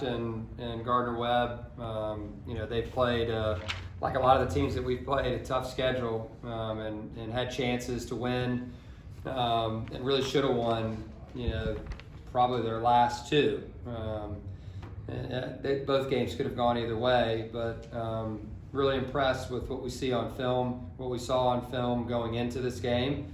and Gardner-Webb, they've played like a lot of the teams that we've played, a tough schedule, and had chances to win, and really should have won, probably their last two. Both games could have gone either way, but really impressed with what we see on film, what we saw on film going into this game.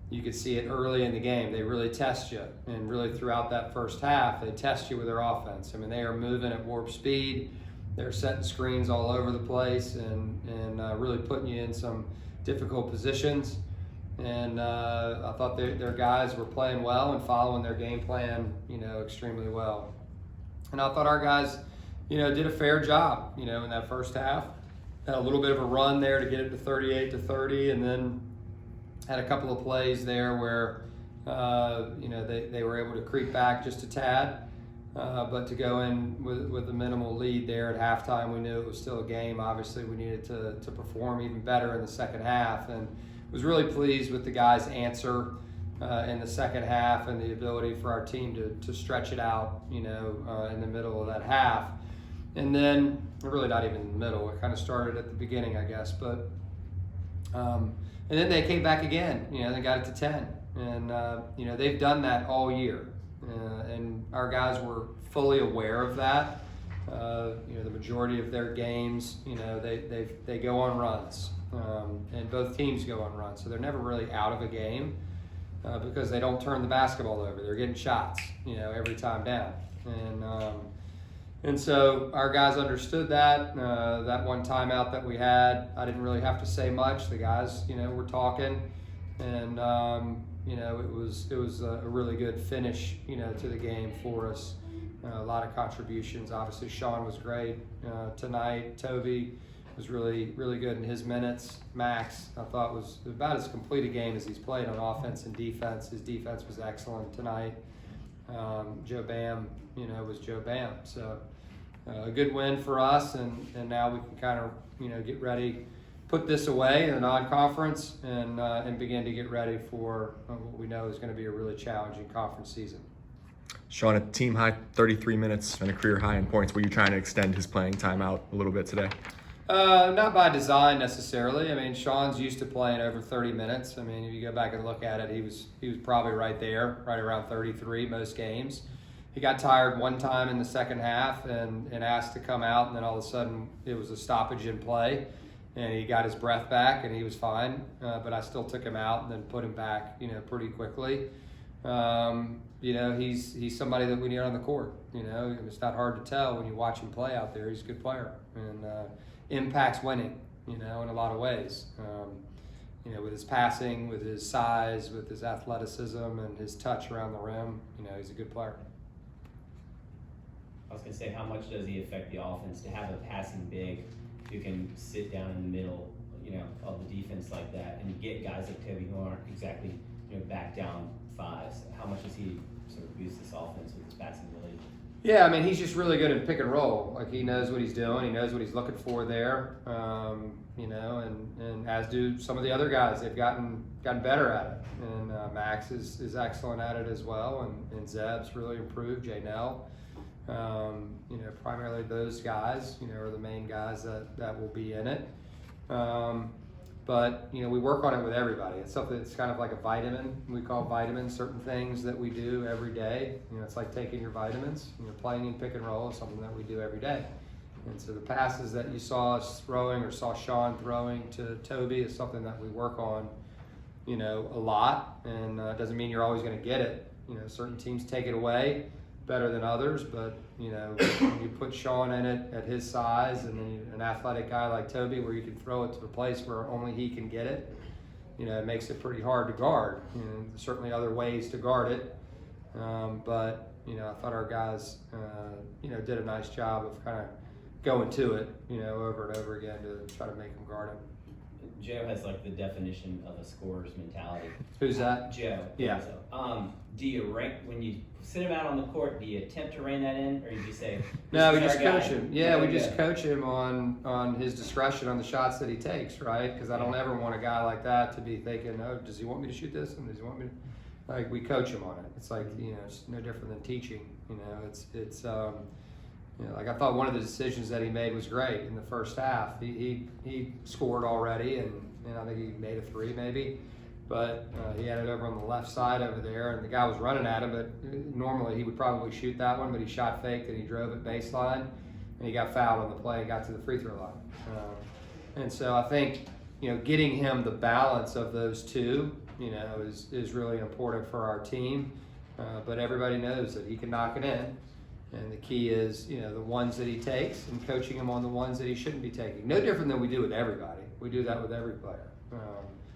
You could see it early in the game. They really test you, and really throughout that first half, they test you with their offense. I mean, they are moving at warp speed. They're setting screens all over the place and really putting you in some difficult positions. And I thought their guys were playing well and following their game plan, extremely well. And I thought our guys, did a fair job, in that first half. Had a little bit of a run there to get it to 38-30, and then had a couple of plays there where, they were able to creep back just a tad. But to go in with a minimal lead there at halftime, we knew it was still a game. Obviously, we needed to perform even better in the second half, and was really pleased with the guys' answer in the second half and the ability for our team to stretch it out, in the middle of that half. And then, really not even in the middle, it kind of started at the beginning, I guess. But and then they came back again, they got it to 10. And, they've done that all year. And our guys were fully aware of that. The majority of their games, they go on runs. And both teams go on runs. So they're never really out of a game because they don't turn the basketball over. They're getting shots, every time down. And so our guys understood that. That one timeout that we had, I didn't really have to say much. The guys, were talking, and it was a really good finish, to the game for us. A lot of contributions. Obviously, Sean was great tonight. Toby was really, really good in his minutes. Max, I thought, was about as complete a game as he's played on offense and defense. His defense was excellent tonight. Joe Bam, was Joe Bam. So a good win for us, and now we can kind of, get ready, put this away in a non-conference, and begin to get ready for what we know is going to be a really challenging conference season. Sean, a team high 33 minutes and a career high in points. Were you trying to extend his playing time out a little bit today? Not by design necessarily. I mean, Sean's used to playing over 30 minutes. I mean, if you go back and look at it, he was probably right there, right around 33 most games. He got tired one time in the second half and asked to come out, and then all of a sudden it was a stoppage in play, and he got his breath back and he was fine. But I still took him out and then put him back, pretty quickly. He's somebody that we need on the court. It's not hard to tell when you watch him play out there. He's a good player and impacts winning, in a lot of ways. With his passing, with his size, with his athleticism, and his touch around the rim, he's a good player. I was going to say, how much does he affect the offense to have a passing big who can sit down in the middle, of the defense like that, and get guys like Toby who aren't exactly, back down fives? How much does he sort of boost this offense with his passing ability? Yeah, I mean, he's just really good at pick and roll. Like, he knows what he's doing. He knows what he's looking for there. And as do some of the other guys. They've gotten better at it. And Max is excellent at it as well. And Zeb's really improved. Janelle. Primarily those guys, are the main guys that will be in it. But we work on it with everybody. It's something that's kind of like a vitamin. We call vitamins certain things that we do every day. It's like taking your vitamins. Playing in pick and roll is something that we do every day. And so the passes that you saw us throwing or saw Sean throwing to Toby is something that we work on, a lot. And it doesn't mean you're always going to get it. Certain teams take it away better than others, but when you put Sean in it at his size, and then an athletic guy like Toby, where you can throw it to a place where only he can get it, it makes it pretty hard to guard. There's certainly other ways to guard it, but I thought our guys did a nice job of kind of going to it, over and over again to try to make them guard him. Joe has like the definition of a scorer's mentality. Who's that? Joe. Yeah. Do you rank when you sit him out on the court? Do you attempt to rein that in, or do you say? No, we just coach him. Yeah, we just coach him on his discretion on the shots that he takes, right? Because I don't ever want a guy like that to be thinking, oh, does he want me to shoot this? And does he want me to? Like, we coach him on it. It's like, it's no different than teaching. It's like I thought one of the decisions that he made was great in the first half. He scored already, and I think he made a 3 maybe, but he had it over on the left side over there, and the guy was running at him. But normally he would probably shoot that one, but he shot faked and he drove it baseline, and he got fouled on the play and got to the free throw line. And so I think getting him the balance of those two, is really important for our team. But everybody knows that he can knock it in. And the key is, the ones that he takes and coaching him on the ones that he shouldn't be taking. No different than we do with everybody. We do that with every player.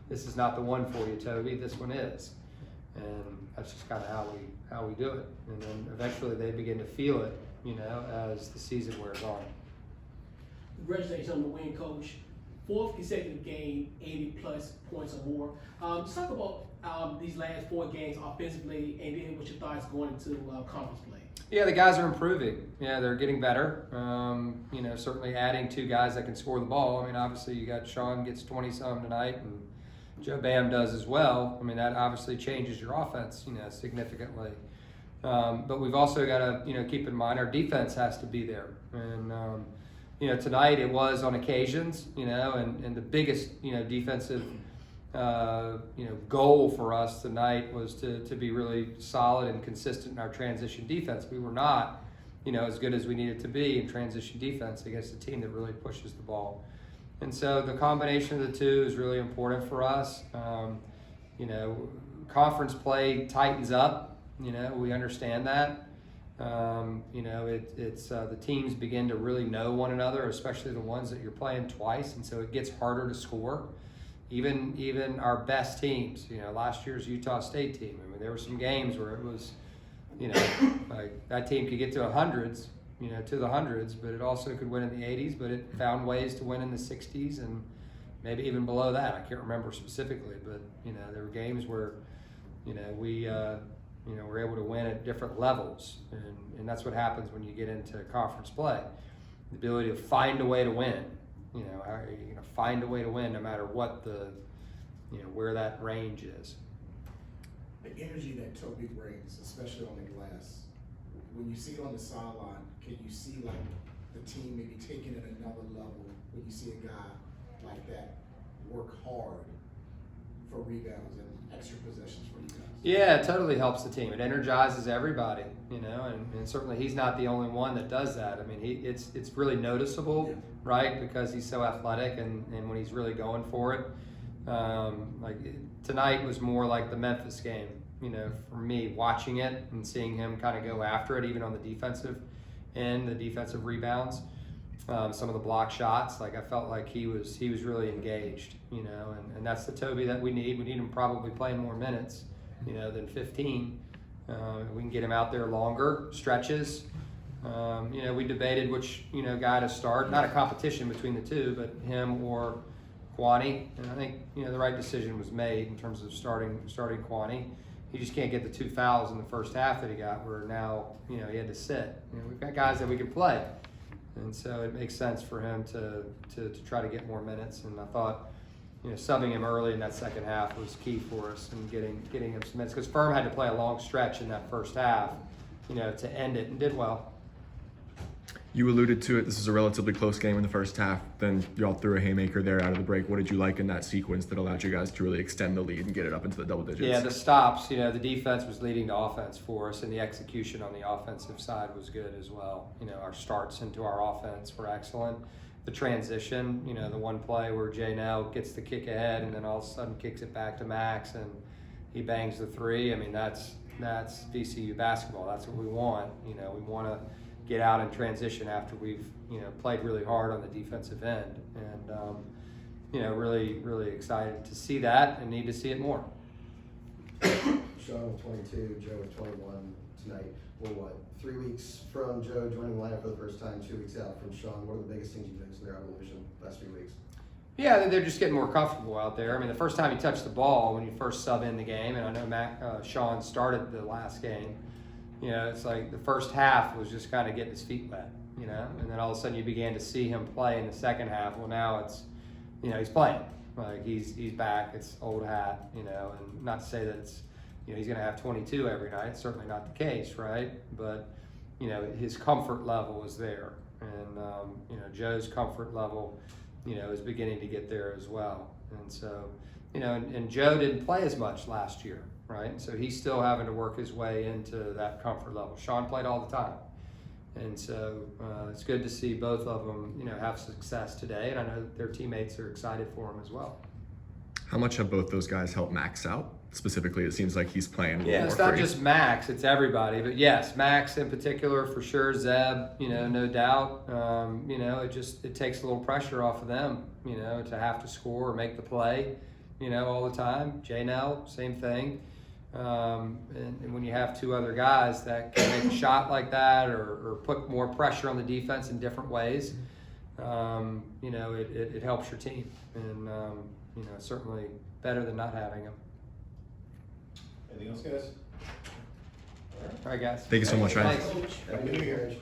This is not the one for you, Toby. This one is. And that's just kind of how we do it. And then eventually they begin to feel it, as the season wears on. Congratulations on the win, Coach. 4th consecutive game, 80+ points or more. Just talk about these last 4 games offensively, and then what your thoughts going into conference play. Yeah, the guys are improving. Yeah, they're getting better. Certainly adding 2 guys that can score the ball. I mean, obviously you got Sean gets 20-some tonight, and Joe Bam does as well. I mean, that obviously changes your offense, significantly. But we've also got to, keep in mind our defense has to be there. And tonight it was on occasions, and the biggest, defensive, goal for us tonight was to be really solid and consistent in our transition defense. We were not, as good as we needed to be in transition defense against a team that really pushes the ball. And so the combination of the two is really important for us. Conference play tightens up, we understand that. It's the teams begin to really know one another, especially the ones that you're playing twice, and so it gets harder to score. Even our best teams, last year's Utah State team. I mean, there were some games where it was, like that team could get to the hundreds, but it also could win in the 80s. But it found ways to win in the 60s and maybe even below that. I can't remember specifically, but there were games where, we. We're able to win at different levels, and that's what happens when you get into conference play. The ability to find a way to win. How are you going to find a way to win no matter what the, where that range is. The energy that Toby brings, especially on the glass, when you see it on the sideline, can you see like the team maybe taking it another level when you see a guy like that work hard for rebounds and extra possessions for you guys? Yeah, it totally helps the team. It energizes everybody, and certainly he's not the only one that does that. I mean, it's really noticeable, right? Because he's so athletic, and when he's really going for it. Tonight was more like the Memphis game, for me, watching it and seeing him kind of go after it, even on the defensive end, the defensive rebounds. Some of the block shots, I felt like he was really engaged, and that's the Toby that we need. We need him probably playing more minutes, than 15. We can get him out there longer stretches. We debated which guy to start. Not a competition between the two, but him or Kwani. And I think the right decision was made in terms of starting Kwani. He just can't get the 2 fouls in the first half that he got, where now he had to sit. We've got guys that we can play. And so it makes sense for him to try to get more minutes. And I thought, subbing him early in that second half was key for us and getting him some minutes. Because Firm had to play a long stretch in that first half, to end it, and did well. You alluded to it. This is a relatively close game in the first half. Then y'all threw a haymaker there out of the break. What did you like in that sequence that allowed you guys to really extend the lead and get it up into the double digits? Yeah, the stops. The defense was leading to offense for us, and the execution on the offensive side was good as well. Our starts into our offense were excellent. The transition, the one play where Jay now gets the kick ahead and then all of a sudden kicks it back to Max and he bangs the 3. I mean, that's VCU basketball. That's what we want. We want to get out and transition after we've played really hard on the defensive end, and really excited to see that and need to see it more. Sean with 22, Joe with 21 tonight. We're 3 weeks from Joe joining the lineup for the first time, 2 weeks out from Sean. What are the biggest things you've noticed in their evolution the last few weeks? Yeah, they're just getting more comfortable out there. I mean, the first time he touched the ball when you first sub in the game, and I know Sean started the last game. It's like the first half was just kind of getting his feet wet, and then all of a sudden you began to see him play in the second half. Well, now it's, he's playing. Like he's back. It's old hat, and not to say that it's, he's going to have 22 every night. It's certainly not the case, right? But his comfort level is there, and Joe's comfort level, is beginning to get there as well. And so, and Joe didn't play as much last year, right? So he's still having to work his way into that comfort level. Sean played all the time. And so it's good to see both of them, have success today. And I know their teammates are excited for them as well. How much have both those guys helped Max out? Specifically, it seems like he's playing a little It's more not free. just Max, it's everybody. But yes, Max in particular for sure. Zeb, no doubt. It takes a little pressure off of them, to have to score or make the play, all the time. J-Nell, same thing. And when you have two other guys that can make a shot like that or put more pressure on the defense in different ways, it helps your team. And, certainly better than not having them. Anything else, guys? All right, guys. Thank you so much, Ryan. Thanks. Coach. Happy New Year.